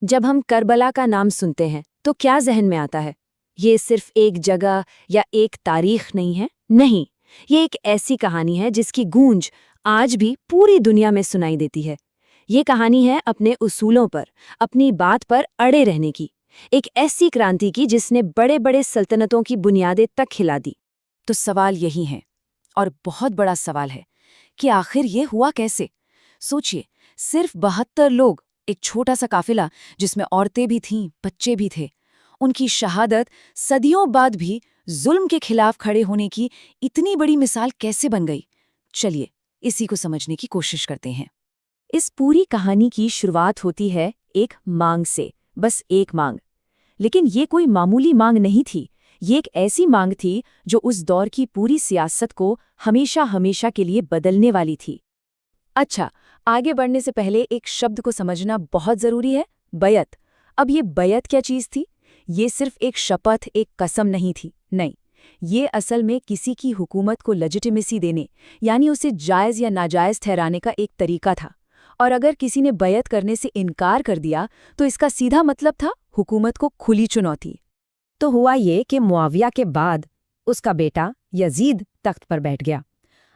جب ہم کربلا کا نام سنتے ہیں تو کیا ذہن میں آتا ہے؟ یہ صرف ایک جگہ یا ایک تاریخ نہیں ہے، نہیں، یہ ایک ایسی کہانی ہے جس کی گونج آج بھی پوری دنیا میں سنائی دیتی ہے۔ یہ کہانی ہے اپنے اصولوں پر، اپنی بات پر اڑے رہنے کی، ایک ایسی کرانتی کی جس نے بڑے بڑے سلطنتوں کی بنیادیں تک ہلا دی۔ تو سوال یہی ہے، اور بہت بڑا سوال ہے کہ آخر یہ ہوا کیسے؟ سوچئے، صرف 72 لوگ، ایک چھوٹا سا قافلہ جس میں عورتیں بھی تھیں، بچے بھی تھے، ان کی شہادت صدیوں بعد بھی ظلم کے خلاف کھڑے ہونے کی اتنی بڑی مثال کیسے بن گئی؟ چلیے اسی کو سمجھنے کی کوشش کرتے ہیں۔ اس پوری کہانی کی شروعات ہوتی ہے ایک مانگ سے، بس ایک مانگ۔ لیکن یہ کوئی معمولی مانگ نہیں تھی، یہ ایک ایسی مانگ تھی جو اس دور کی پوری سیاست کو ہمیشہ ہمیشہ کے لیے بدلنے والی تھی۔ اچھا، آگے بڑھنے سے پہلے ایک شبد کو سمجھنا بہت ضروری ہے، بیعت۔ اب یہ بیعت کیا چیز تھی؟ یہ صرف ایک شپتھ، ایک قسم نہیں تھی، نہیں، یہ اصل میں کسی کی حکومت کو لیجیٹیمیسی دینے، یعنی اسے جائز یا ناجائز ٹھہرانے کا ایک طریقہ تھا۔ اور اگر کسی نے بیعت کرنے سے انکار کر دیا تو اس کا سیدھا مطلب تھا حکومت کو کھلی چنوتی۔ تو ہوا یہ کہ معاویہ کے بعد اس کا بیٹا یزید تخت پر بیٹھ گیا۔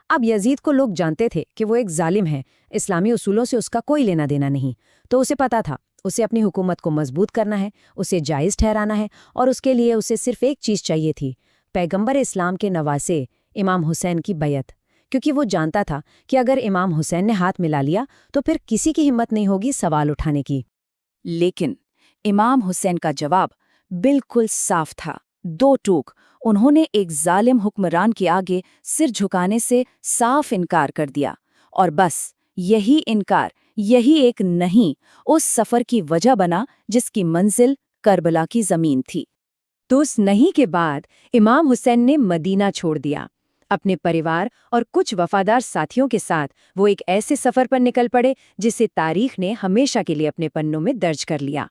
اب یزید کو لوگ جانتے تھے کہ وہ ایک ظالم ہے، اسلامی اصولوں سے اس کا کوئی لینا دینا نہیں، تو اسے پتا تھا اسے اپنی حکومت کو مضبوط کرنا ہے، اسے جائز ٹھہرانا ہے، اور اس کے لیے اسے صرف ایک چیز چاہیے تھی، پیغمبر اسلام کے نواسے امام حسین کی بیعت، کیونکہ وہ جانتا تھا کہ اگر امام حسین نے ہاتھ ملا لیا تو پھر کسی کی ہمت نہیں ہوگی سوال اٹھانے کی۔ لیکن امام حسین کا جواب بالکل صاف تھا، دو ٹوک۔ انہوں نے ایک ظالم حکمران کے آگے سر جھکانے سے صاف انکار کر دیا، اور بس یہی انکار، یہی ایک نہیں، اس سفر کی وجہ بنا جس کی منزل کربلا کی زمین تھی۔ تو اس نہیں کے بعد امام حسین نے مدینہ چھوڑ دیا۔ اپنے پریوار اور کچھ وفادار ساتھیوں کے ساتھ وہ ایک ایسے سفر پر نکل پڑے جسے تاریخ نے ہمیشہ کے لیے اپنے پنوں میں درج کر لیا۔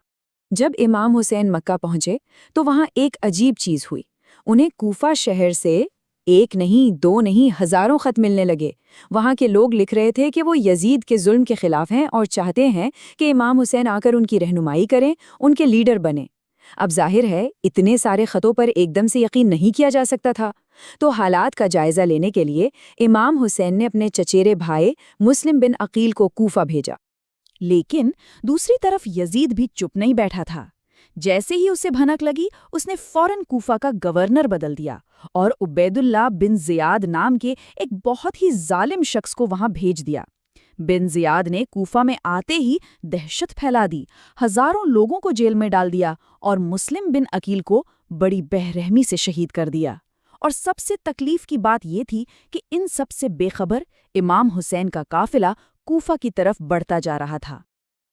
جب امام حسین مکہ پہنچے تو وہاں ایک عجیب چیز ہوئی۔ انہیں کوفہ شہر سے ایک نہیں، دو نہیں، ہزاروں خط ملنے لگے۔ وہاں کے لوگ لکھ رہے تھے کہ وہ یزید کے ظلم کے خلاف ہیں اور چاہتے ہیں کہ امام حسین آ کر ان کی رہنمائی کریں، ان کے لیڈر بنیں۔ اب ظاہر ہے اتنے سارے خطوں پر ایک دم سے یقین نہیں کیا جا سکتا تھا، تو حالات کا جائزہ لینے کے لیے امام حسین نے اپنے چچیرے بھائی مسلم بن عقیل کو کوفہ بھیجا۔ لیکن دوسری طرف یزید بھی چپ نہیں بیٹھا تھا۔ جیسے ہی اسے بھنک لگی، اس نے فوراً کوفہ کا گورنر بدل دیا اور عبید اللہ بن زیاد نام کے ایک بہت ہی ظالم شخص کو وہاں بھیج دیا۔ بن زیاد نے کوفہ میں آتے ہی دہشت پھیلا دی، ہزاروں لوگوں کو جیل میں ڈال دیا اور مسلم بن عقیل کو بڑی بے رحمی سے شہید کر دیا۔ اور سب سے تکلیف کی بات یہ تھی کہ ان سب سے بے خبر امام حسین کا قافلہ کوفہ کی طرف بڑھتا جا رہا تھا۔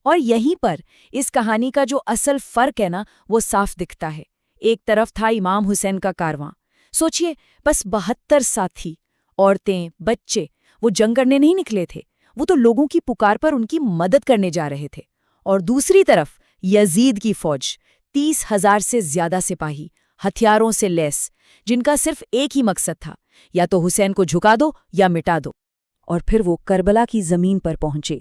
اور یہیں پر اس کہانی کا جو اصل فرق ہے نا، وہ صاف دکھتا ہے۔ ایک طرف تھا امام حسین کا کارواں، سوچئے، بس 72 ساتھی، عورتیں، بچے، وہ جنگ کرنے نہیں نکلے تھے، وہ تو لوگوں کی پکار پر ان کی مدد کرنے جا رہے تھے۔ اور دوسری طرف یزید کی فوج، 30,000 سے زیادہ سپاہی، ہتھیاروں سے لیس، جن کا صرف ایک ہی مقصد تھا، یا تو حسین کو جھکا دو یا مٹا دو۔ اور پھر وہ کربلا کی زمین پر پہنچے،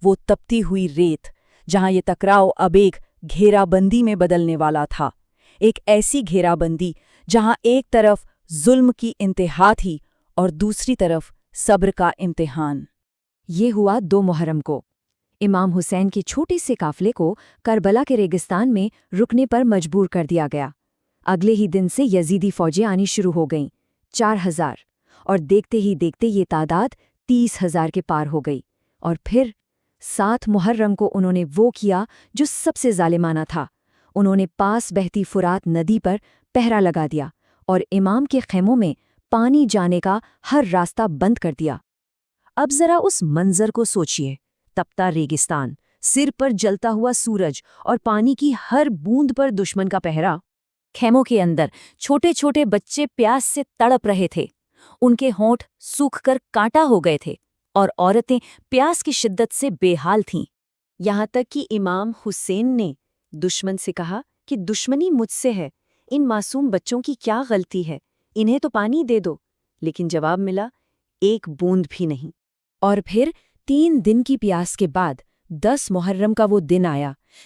وہ تپتی ہوئی ریت، جہاں یہ ٹکراؤ اب ایک گھیرا بندی میں بدلنے والا تھا، ایک ایسی گھیرا بندی جہاں ایک طرف ظلم کی انتہا تھی اور دوسری طرف صبر کا امتحان۔ یہ ہوا 2 محرم کو۔ امام حسین کے چھوٹے سے قافلے کو کربلا کے ریگستان میں رکنے پر مجبور کر دیا گیا۔ اگلے ہی دن سے یزیدی فوجیں آنی شروع ہو گئیں، 4000، اور دیکھتے ہی دیکھتے یہ تعداد 30,000 کے پار ہو گئی۔ اور پھر 7 محرم کو انہوں نے وہ کیا جو سب سے ظالمانہ تھا، انہوں نے پاس بہتی فرات ندی پر پہرا لگا دیا اور امام کے خیموں میں پانی جانے کا ہر راستہ بند کر دیا۔ اب ذرا اس منظر کو سوچئے، تپتا ریگستان، سر پر جلتا ہوا سورج اور پانی کی ہر بوند پر دشمن کا پہرا۔ خیموں کے اندر چھوٹے چھوٹے بچے پیاس سے تڑپ رہے تھے، ان کے ہونٹ سوکھ کر کانٹا ہو گئے تھے، اور عورتیں پیاس کی شدت سے بے حال تھیں۔ یہاں تک کہ امام حسین نے دشمن سے کہا کہ دشمنی مجھ سے ہے، ان معصوم بچوں کی کیا غلطی ہے، انہیں تو پانی دے دو، لیکن جواب ملا، ایک بوند بھی نہیں۔ اور پھر 3 دن کی پیاس کے بعد 10 محرم کا وہ دن آیا